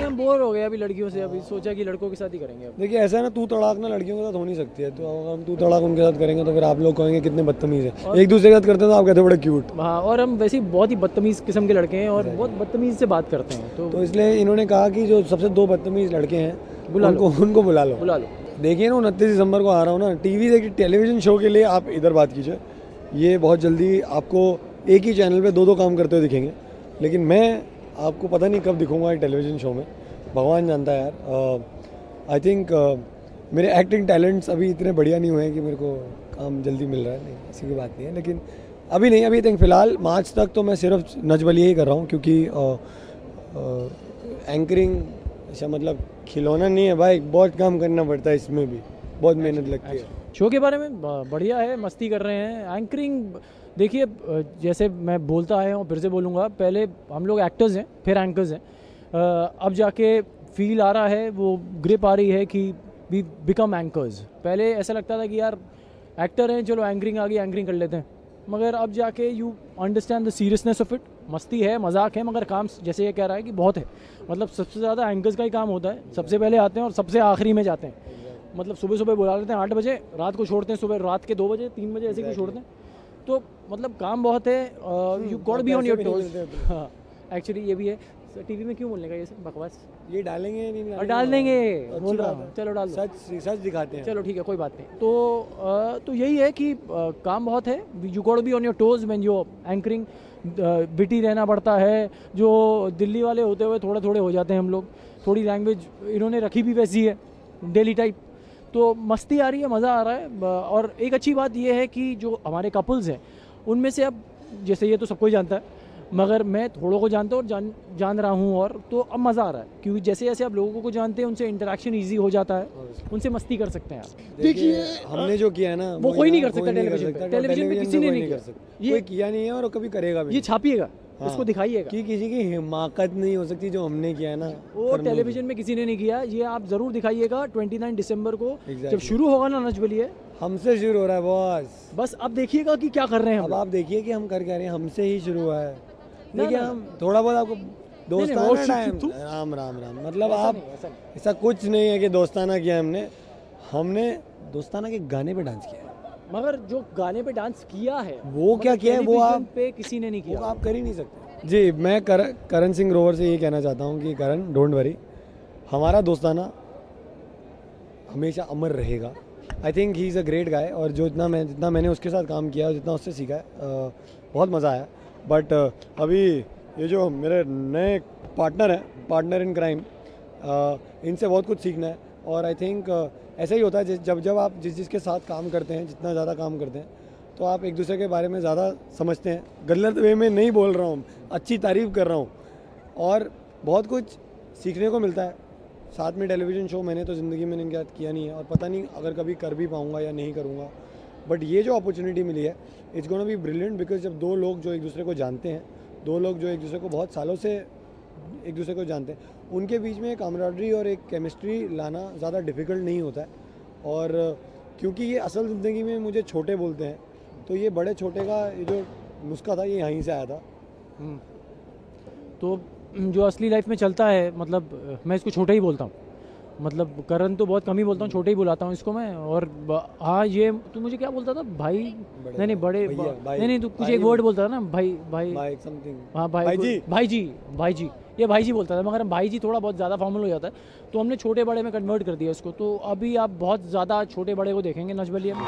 हम बोर हो गए अभी लड़कियों से, अभी सोचा कि लड़कों के साथ ही करेंगे। देखिए ऐसा है ना, तू तड़ाक ना लड़कियों के साथ हो नहीं सकती है, तो अगर हम तू तड़ाक उनके साथ करेंगे तो फिर आप लोग कहेंगे कितने बदतमीज है। एक दूसरे के साथ करते हैं तो आप कहते हो बड़े क्यूट। हाँ, और हम वैसे ही बहुत ही बदतमीज़ किस्म के लड़के हैं और बहुत बदतमीज़ से बात करते हैं, तो इसलिए इन्होंने कहा कि जो सबसे 2 बदतमीज लड़के हैं उनको बुला लो। देखिए ना 29 दिसंबर को आ रहा हूँ ना, टेलीविजन शो के लिए आप इधर बात कीजिए, ये बहुत जल्दी आपको एक ही चैनल पे 2 काम करते हुए दिखेंगे, लेकिन मैं आपको पता नहीं कब दिखूंगा टेलीविजन शो में, भगवान जानता है यार। आई थिंक मेरे एक्टिंग टैलेंट्स अभी इतने बढ़िया नहीं हुए हैं कि मेरे को काम जल्दी मिल रहा है, नहीं ऐसी कोई बात नहीं है, लेकिन अभी नहीं, अभी तक फिलहाल मार्च तक तो मैं सिर्फ नच बलिए ही कर रहा हूँ, क्योंकि एंकरिंग ऐसा मतलब खिलौना नहीं है भाई, बहुत काम करना पड़ता है, इसमें भी बहुत मेहनत लगती है। शो के बारे में बढ़िया है, मस्ती कर रहे हैं। एंकरिंग देखिए, जैसे मैं बोलता आया हूँ फिर से बोलूँगा, पहले हम लोग एक्टर्स हैं फिर एंकर्स हैं, अब जाके फील आ रहा है, वो ग्रिप आ रही है कि वी बिकम एंकर्स। पहले ऐसा लगता था कि यार एक्टर हैं, चलो एंकरिंग आ गई, एंकरिंग कर लेते हैं, मगर अब जाके you understand the seriousness of it. मस्ती है, मजाक है, मगर काम जैसे ये कह रहा है कि बहुत है, मतलब सबसे ज़्यादा एंकर्स का ही काम होता है, सबसे पहले आते हैं और सबसे आखिरी में जाते हैं। मतलब सुबह बुला लेते हैं 8 बजे, रात को छोड़ते हैं, सुबह रात के 2 बजे 3 बजे ऐसे ही छोड़ते हैं, तो मतलब काम बहुत है, you got be on your toes. हाँ, एक्चुअली ये भी है। टीवी में क्यों बोलने का ये सब बकवास, ये डालेंगे नहीं और डाल देंगे, बोल रहा हूँ, चलो डाल दो, सच दिखाते हैं, चलो ठीक है कोई बात नहीं। तो यही है कि काम बहुत है, you got be on your toes when you anchoring, बिटी रहना पड़ता है। जो दिल्ली वाले होते हुए थोड़े हो जाते हैं हम लोग, थोड़ी लैंग्वेज इन्होंने रखी भी वैसी है डेली टाइप, तो मस्ती आ रही है, मज़ा आ रहा है। और एक अच्छी बात यह है कि जो हमारे कपल्स हैं उनमें से अब, जैसे ये तो सबको ही जानता है, मगर मैं थोड़ों को जानता हूँ और जान रहा हूँ, और तो अब मज़ा आ रहा है, क्योंकि जैसे जैसे आप लोगों को जानते हैं उनसे इंटरेक्शन ईजी हो जाता है, उनसे मस्ती कर सकते हैं आप। देखिए हमने जो किया है ना, वो कोई नहीं कर सकता टेलीविजन पे, किसी ने नहीं कर सकता, ये किया नहीं है और कभी करेगा भी। ये छापिएगा, उसको दिखाइएगा कि किसी की हिमाकत नहीं हो सकती जो हमने किया है ना, वो टेलीविजन में किसी ने नहीं किया। ये आप जरूर दिखाइएगा 29 दिसंबर को जब शुरू होगा ना नच बलिए, हमसे शुरू हो रहा है बस अब देखिएगा कि क्या कर रहे हैं। अब आप देखिए कि हम कर क्या रहे हैं, हमसे ही शुरू हुआ है। देखिए हम थोड़ा बहुत आपको दोस्ताना टाइम, राम राम राम, मतलब आप ऐसा कुछ नहीं है कि दोस्ताना किया हमने दोस्ताना के गाने पे डांस किया है, मगर जो गाने पे डांस किया है वो क्या किया है, वो आप पे किसी ने नहीं किया, वो आप कर ही नहीं सकते। जी, मैं करण सिंह ग्रोवर से ये कहना चाहता हूँ कि करण, डोंट वरी, हमारा दोस्ताना हमेशा अमर रहेगा। I think he is a great guy, और जितना मैंने उसके साथ काम किया, जितना उससे सीखा है, बहुत मज़ा आया। बट अभी ये जो मेरे नए पार्टनर इन क्राइम, इनसे बहुत कुछ सीखना है, और आई थिंक ऐसा ही होता है जब आप जिसके साथ काम करते हैं, जितना ज़्यादा काम करते हैं, तो आप एक दूसरे के बारे में ज़्यादा समझते हैं। गलत वे में नहीं बोल रहा हूँ, अच्छी तारीफ़ कर रहा हूँ, और बहुत कुछ सीखने को मिलता है। साथ में टेलीविज़न शो मैंने तो ज़िंदगी में इनके साथ किया नहीं है, और पता नहीं अगर कभी कर भी पाऊँगा या नहीं करूँगा, बट ये जो अपॉर्चुनिटी मिली है, it's gonna be brilliant, because जब 2 लोग जो एक दूसरे को जानते हैं, 2 लोग जो एक दूसरे को बहुत सालों से एक दूसरे को जानते हैं, उनके बीच में कामराडरी और एक केमिस्ट्री लाना ज़्यादा डिफ़िकल्ट नहीं होता है। और क्योंकि ये असल ज़िंदगी में मुझे छोटे बोलते हैं, तो ये बड़े छोटे का ये जो नुस्खा था ये यहीं से आया था। तो जो असली लाइफ में चलता है, मतलब मैं इसको छोटा ही बोलता हूँ, मतलब करण तो बहुत कम ही बोलता हूँ, छोटे ही बुलाता हूँ इसको मैं। और हाँ, ये तू मुझे क्या बोलता था, भाई? नहीं बड़े, नहीं तू कुछ एक वर्ड बोलता था ना, भाई समथिंग। हाँ, भाई जी, ये भाई जी बोलता था, मगर भाई जी थोड़ा बहुत ज़्यादा फॉर्मल हो जाता है, तो हमने छोटे बड़े में कन्वर्ट कर दिया इसको। तो अभी आप बहुत ज़्यादा छोटे बड़े को देखेंगे नच बलिए में।